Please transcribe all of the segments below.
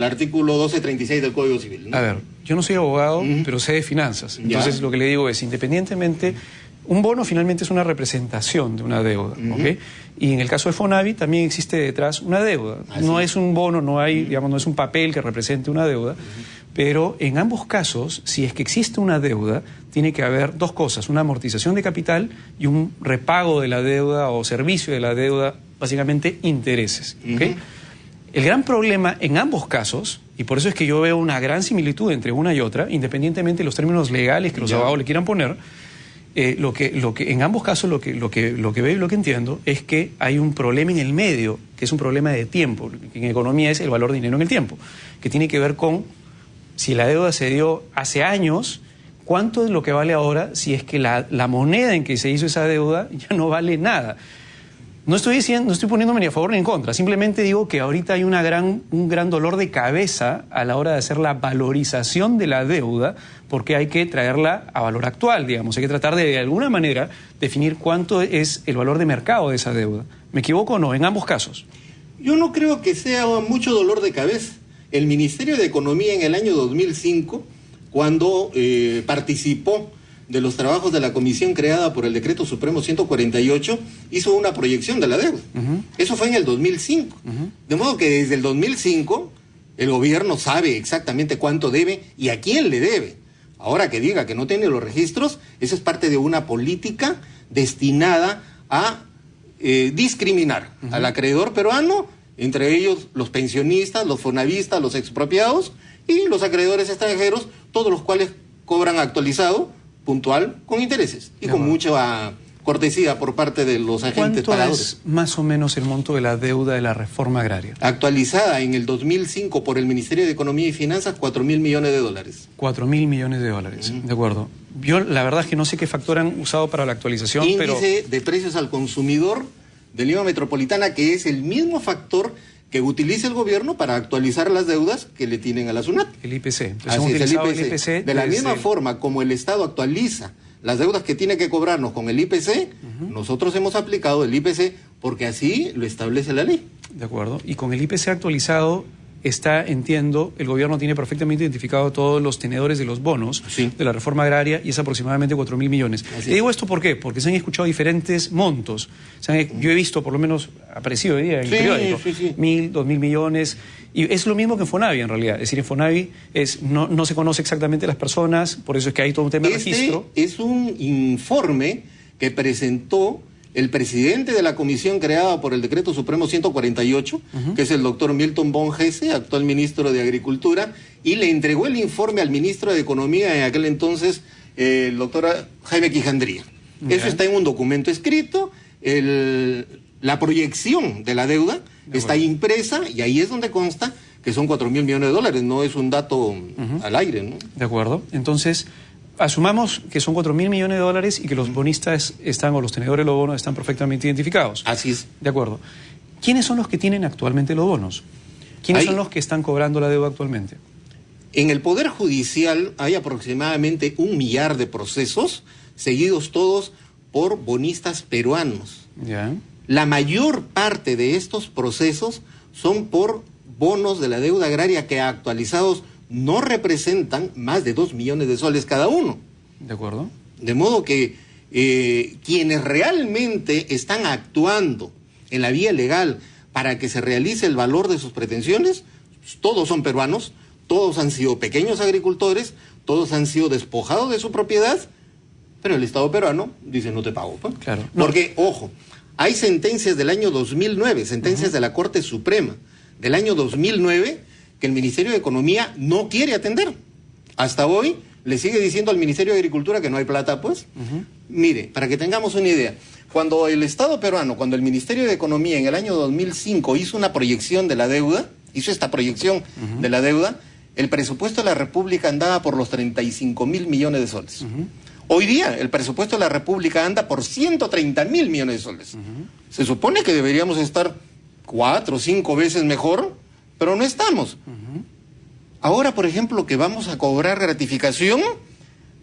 el artículo 1236 del Código Civil, ¿no? A ver, yo no soy abogado, pero sé de finanzas. Entonces, lo que le digo es, independientemente, un bono finalmente es una representación de una deuda, ¿ok? Y en el caso de Fonavi también existe detrás una deuda. No es un bono, no hay, digamos, no es un papel que represente una deuda, pero en ambos casos, si es que existe una deuda, tiene que haber dos cosas, una amortización de capital y un repago de la deuda o servicio de la deuda, básicamente intereses, ¿ok? El gran problema en ambos casos, y por eso es que yo veo una gran similitud entre una y otra, independientemente de los términos legales que los abogados le quieran poner, en ambos casos lo que veo y lo que entiendo es que hay un problema en el medio, que es un problema de tiempo, que en economía es el valor de dinero en el tiempo, que tiene que ver con si la deuda se dio hace años, cuánto es lo que vale ahora si es que la moneda en que se hizo esa deuda ya no vale nada. No estoy poniéndome ni a favor ni en contra, simplemente digo que ahorita hay un gran dolor de cabeza a la hora de hacer la valorización de la deuda, porque hay que traerla a valor actual, digamos, hay que tratar de alguna manera definir cuánto es el valor de mercado de esa deuda. ¿Me equivoco o no? En ambos casos. Yo no creo que sea mucho dolor de cabeza. El Ministerio de Economía en el año 2005, cuando participó de los trabajos de la comisión creada por el Decreto Supremo 148, hizo una proyección de la deuda. Eso fue en el 2005. De modo que desde el 2005 el gobierno sabe exactamente cuánto debe y a quién le debe. Ahora que diga que no tiene los registros, eso es parte de una política destinada a discriminar al acreedor peruano, entre ellos los pensionistas, los fonavistas, los expropiados y los acreedores extranjeros, todos los cuales cobran actualizado, puntual, con intereses y con mucha cortesía por parte de los agentes pagadores. ¿Cuánto es más o menos el monto de la deuda de la reforma agraria? Actualizada en el 2005 por el Ministerio de Economía y Finanzas, 4.000 millones de dólares. 4.000 millones de dólares, de acuerdo. Yo la verdad es que no sé qué factor han usado para la actualización, Índice de precios al consumidor de Lima Metropolitana, que es el mismo factor que utiliza el gobierno para actualizar las deudas que le tienen a la SUNAT. El IPC. Entonces, así es, el IPC. De la misma forma como el Estado actualiza las deudas que tiene que cobrarnos con el IPC, nosotros hemos aplicado el IPC porque así lo establece la ley. De acuerdo. Y con el IPC actualizado entiendo, el gobierno tiene perfectamente identificado todos los tenedores de los bonos de la reforma agraria y es aproximadamente 4.000 millones. Y digo esto ¿por qué? Porque se han escuchado diferentes montos. Yo he visto, por lo menos, aparecido hoy día en el periódico, 1.000, 2.000 millones. Y es lo mismo que en Fonavi, en realidad. Es decir, en Fonavi no se conoce exactamente las personas, por eso es que hay todo un tema de registro. Es un informe que presentó el presidente de la comisión creada por el Decreto Supremo 148, que es el doctor Milton von Hesse, actual ministro de Agricultura, y le entregó el informe al ministro de Economía en aquel entonces, el doctor Jaime Quijandría. Eso está en un documento escrito, la proyección de la deuda está impresa y ahí es donde consta que son 4.000 millones de dólares, no es un dato al aire, ¿no? De acuerdo. Entonces, asumamos que son 4.000 millones de dólares y que los bonistas o los tenedores de los bonos están perfectamente identificados. Así es. De acuerdo. ¿Quiénes son los que tienen actualmente los bonos? ¿Quiénes son los que están cobrando la deuda actualmente? En el Poder Judicial hay aproximadamente 1 millar de procesos, seguidos todos por bonistas peruanos. Ya. La mayor parte de estos procesos son por bonos de la deuda agraria que actualizados no representan más de 2 millones de soles cada uno. De acuerdo. De modo que quienes realmente están actuando en la vía legal para que se realice el valor de sus pretensiones, todos son peruanos, todos han sido pequeños agricultores, todos han sido despojados de su propiedad, pero el Estado peruano dice no te pago. ¿no? Claro. Porque, ojo, hay sentencias del año 2009, sentencias de la Corte Suprema del año 2009, que el Ministerio de Economía no quiere atender. Hasta hoy le sigue diciendo al Ministerio de Agricultura que no hay plata, pues. Mire, para que tengamos una idea, cuando el Estado peruano, cuando el Ministerio de Economía en el año 2005 hizo una proyección de la deuda, hizo esta proyección de la deuda, el presupuesto de la República andaba por los 35.000 millones de soles. Hoy día el presupuesto de la República anda por 130.000 millones de soles. Se supone que deberíamos estar 4 o 5 veces mejor, pero no estamos. Ahora, por ejemplo, que vamos a cobrar gratificación,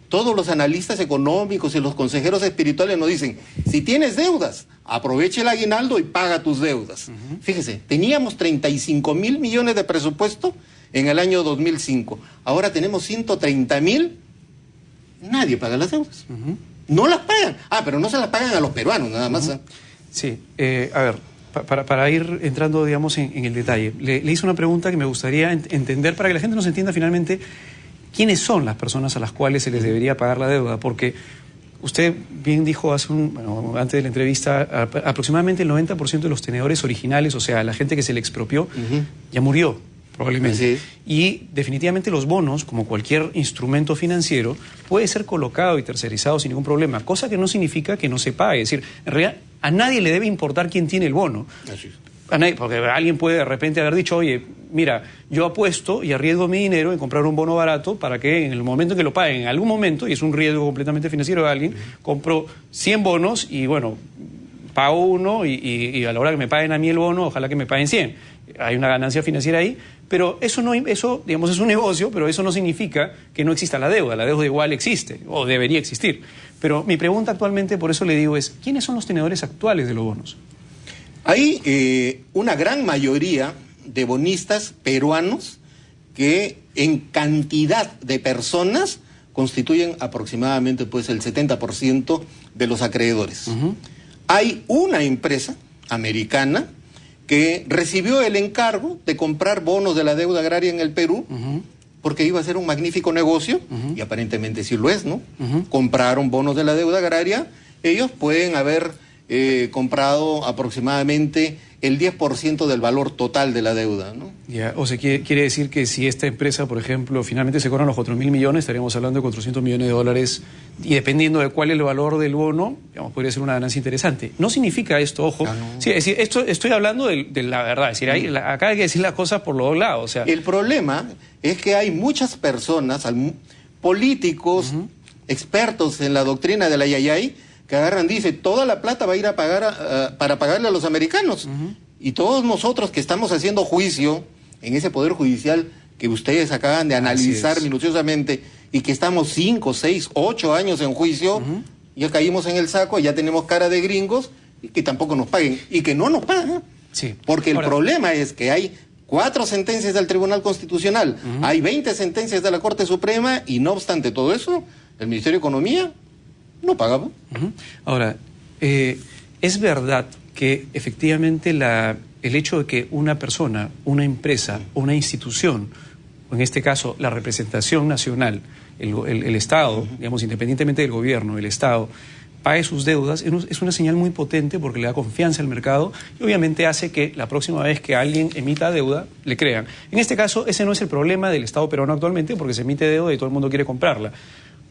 todos los analistas económicos y los consejeros espirituales nos dicen, si tienes deudas, aprovecha el aguinaldo y paga tus deudas. Fíjese, teníamos 35.000 millones de presupuesto en el año 2005. Ahora tenemos 130.000, nadie paga las deudas. No las pagan. Pero no se las pagan a los peruanos, nada más. Sí, a ver, para ir entrando, digamos, en el detalle, le hice una pregunta que me gustaría entender para que la gente nos entienda finalmente quiénes son las personas a las cuales se les debería pagar la deuda, porque usted bien dijo antes de la entrevista, aproximadamente el 90% de los tenedores originales, o sea, la gente que se le expropió, ya murió, probablemente. Y definitivamente los bonos, como cualquier instrumento financiero, puede ser colocado y tercerizado sin ningún problema, cosa que no significa que no se pague. Es decir, en realidad a nadie le debe importar quién tiene el bono. Así es. A nadie, porque alguien puede de repente haber dicho, oye, mira, yo apuesto y arriesgo mi dinero en comprar un bono barato para que en el momento en que lo paguen, en algún momento, y es un riesgo completamente financiero de alguien, compro 100 bonos y bueno, pago uno y a la hora que me paguen a mí el bono, ojalá que me paguen 100. Hay una ganancia financiera ahí, pero eso digamos, es un negocio, pero eso no significa que no exista la deuda igual existe, o debería existir. Pero mi pregunta actualmente, por eso le digo, es, ¿quiénes son los tenedores actuales de los bonos? Hay una gran mayoría de bonistas peruanos que en cantidad de personas constituyen aproximadamente pues el 70% de los acreedores. Hay una empresa americana que recibió el encargo de comprar bonos de la deuda agraria en el Perú porque iba a ser un magnífico negocio y aparentemente sí lo es, ¿no? Compraron bonos de la deuda agraria, ellos pueden haber comprado aproximadamente el 10% del valor total de la deuda, ¿no? O sea, quiere decir que si esta empresa, por ejemplo, finalmente se cobran los 4.000 millones, estaríamos hablando de 400 millones de dólares, y dependiendo de cuál es el valor del bono, digamos, podría ser una ganancia interesante. No significa esto, ojo, no. Sí, es decir, estoy hablando de la verdad, es decir, acá hay que decir las cosas por los dos lados. O sea, el problema es que hay muchas personas, políticos, expertos en la doctrina de la Yayay, que agarran, dice, toda la plata va a ir a pagar para pagarle a los americanos. Y todos nosotros que estamos haciendo juicio en ese poder judicial que ustedes acaban de analizar minuciosamente y que estamos 5, 6, 8 años en juicio, ya caímos en el saco, ya tenemos cara de gringos y que tampoco nos paguen y que no nos pagan. Porque el problema es que hay 4 sentencias del Tribunal Constitucional, hay 20 sentencias de la Corte Suprema y no obstante todo eso, el Ministerio de Economía no pagaba. Ahora, es verdad que efectivamente el hecho de que una persona, una empresa, una institución, o en este caso la representación nacional, el Estado, digamos, independientemente del gobierno, el Estado, pague sus deudas, es una señal muy potente porque le da confianza al mercado y obviamente hace que la próxima vez que alguien emita deuda, le crean. En este caso, ese no es el problema del Estado peruano actualmente porque se emite deuda y todo el mundo quiere comprarla.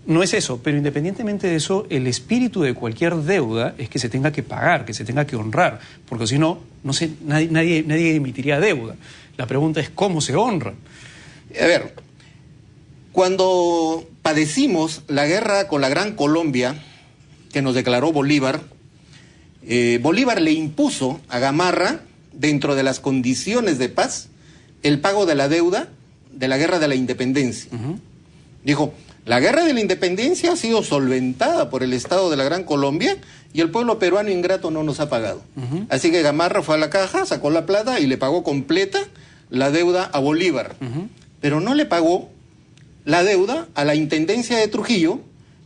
No es eso, pero independientemente de eso, el espíritu de cualquier deuda es que se tenga que pagar, que se tenga que honrar, porque si no, nadie emitiría deuda. La pregunta es cómo se honra. A ver, cuando padecimos la guerra con la Gran Colombia, que nos declaró Bolívar, Bolívar le impuso a Gamarra, dentro de las condiciones de paz, el pago de la deuda de la Guerra de la Independencia. Dijo, la Guerra de la Independencia ha sido solventada por el Estado de la Gran Colombia y el pueblo peruano ingrato no nos ha pagado. Así que Gamarra fue a la caja, sacó la plata y le pagó completa la deuda a Bolívar. Pero no le pagó la deuda a la Intendencia de Trujillo,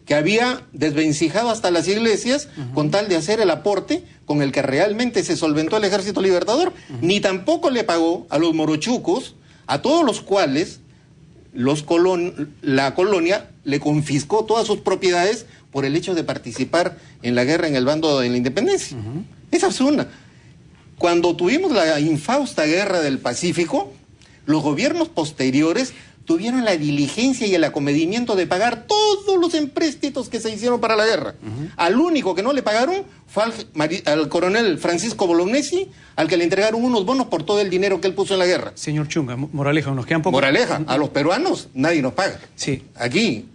que había desvencijado hasta las iglesias con tal de hacer el aporte con el que realmente se solventó el Ejército Libertador, ni tampoco le pagó a los morochucos, a todos los cuales la colonia le confiscó todas sus propiedades por el hecho de participar en la guerra en el bando de la independencia. Esa es una. Cuando tuvimos la infausta guerra del Pacífico, los gobiernos posteriores tuvieron la diligencia y el acomedimiento de pagar todos los empréstitos que se hicieron para la guerra. Al único que no le pagaron fue al coronel Francisco Bolognesi, al que le entregaron unos bonos por todo el dinero que él puso en la guerra. Señor Chunga, moraleja, nos quedan poco. Moraleja, a los peruanos nadie nos paga. Sí. Aquí,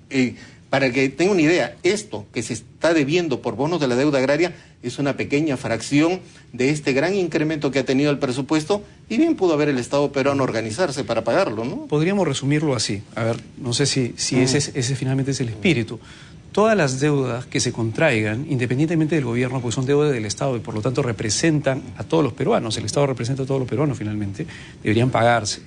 para que tenga una idea, esto que se está debiendo por bonos de la deuda agraria es una pequeña fracción de este gran incremento que ha tenido el presupuesto y bien pudo haber el Estado peruano organizarse para pagarlo, ¿no? Podríamos resumirlo así. A ver, no sé si ese finalmente es el espíritu. Todas las deudas que se contraigan, independientemente del gobierno, pues son deudas del Estado y por lo tanto representan a todos los peruanos. El Estado representa a todos los peruanos finalmente, deberían pagarse.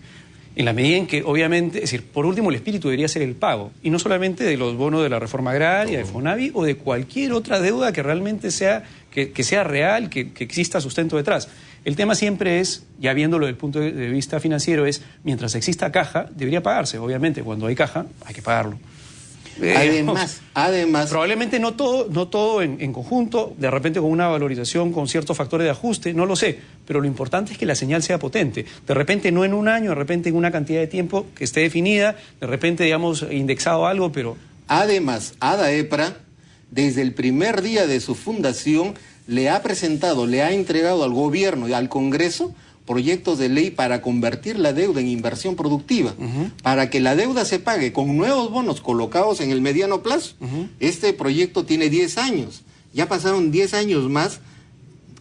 En la medida en que, obviamente, es decir, por último, el espíritu debería ser el pago, y no solamente de los bonos de la reforma agraria, de FONAVI, o de cualquier otra deuda que realmente sea, que sea real, que exista sustento detrás. El tema siempre es, ya viéndolo desde el punto de vista financiero, es, mientras exista caja, debería pagarse. Obviamente, cuando hay caja, hay que pagarlo. Además... Probablemente no todo en conjunto, de repente con una valorización, con ciertos factores de ajuste, no lo sé, pero lo importante es que la señal sea potente. De repente no en un año, de repente en una cantidad de tiempo que esté definida, de repente, digamos, indexado algo, pero... Además, ADAEPRA, desde el primer día de su fundación, le ha presentado, le ha entregado al gobierno y al Congreso proyectos de ley para convertir la deuda en inversión productiva, para que la deuda se pague con nuevos bonos colocados en el mediano plazo. Este proyecto tiene 10 años, ya pasaron 10 años más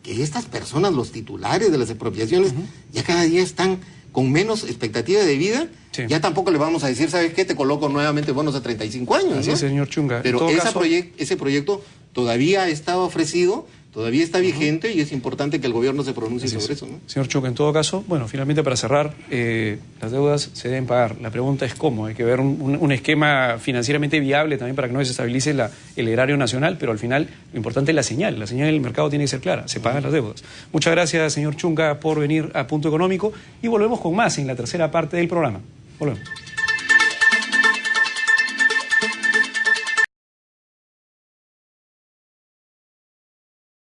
que estas personas, los titulares de las expropiaciones, ya cada día están con menos expectativa de vida. Sí. Ya tampoco le vamos a decir, ¿sabes qué? Te coloco nuevamente bonos a 35 años. Así ¿no? es, señor Chunga. Pero ese proyecto todavía estaba ofrecido, todavía está vigente y es importante que el gobierno se pronuncie sobre eso, ¿no? Señor Chunga, en todo caso, bueno, finalmente para cerrar, las deudas se deben pagar. La pregunta es cómo. Hay que ver un esquema financieramente viable también para que no desestabilice el erario nacional, pero al final lo importante es la señal. La señal del mercado tiene que ser clara. Se pagan las deudas. Muchas gracias, señor Chunga, por venir a Punto Económico y volvemos con más en la tercera parte del programa. Volvemos.